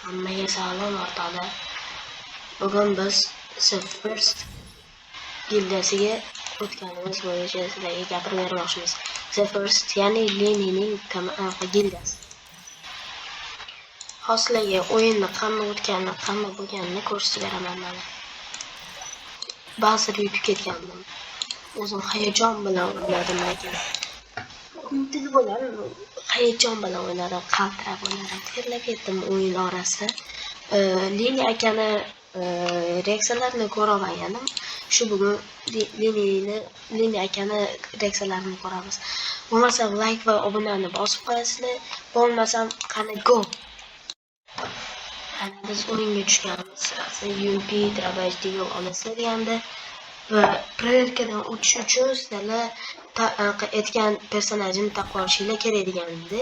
Hammaga salom o'rtoqlar. Bugun biz The First gildiyasiga o'tganimiz bo'yicha sizlarga gapirib bermoqchimiz. The First ya'ni Lenining gildiyasi. Hozirlarga o'yinni qanday o'tganini, qanday bo'lganini ko'rsatib beraman mana. Ba'zi yutib ketgandim. O'zim hayajon bilan o'ynadim lekin. Umidli bo'lar, hayajon bilan o'ynadim, qaltirab o'ynadim. Terlab ketdim o'yin orasida. Leni akani reaksiyalarini ko'ra olmagandim. Shu bugun Leni akani reaksiyalarini ko'ramiz. Bo'lmasa like va obunani bosib qo'yasizlar. Bo'lmasam qani go. Qani biz o'yinga tushganmiz. UP Trabash deal olasizlar deganda va proverkadan o'tish uchun sizlar aytgan personajni taqib olishinglar kerak degandi.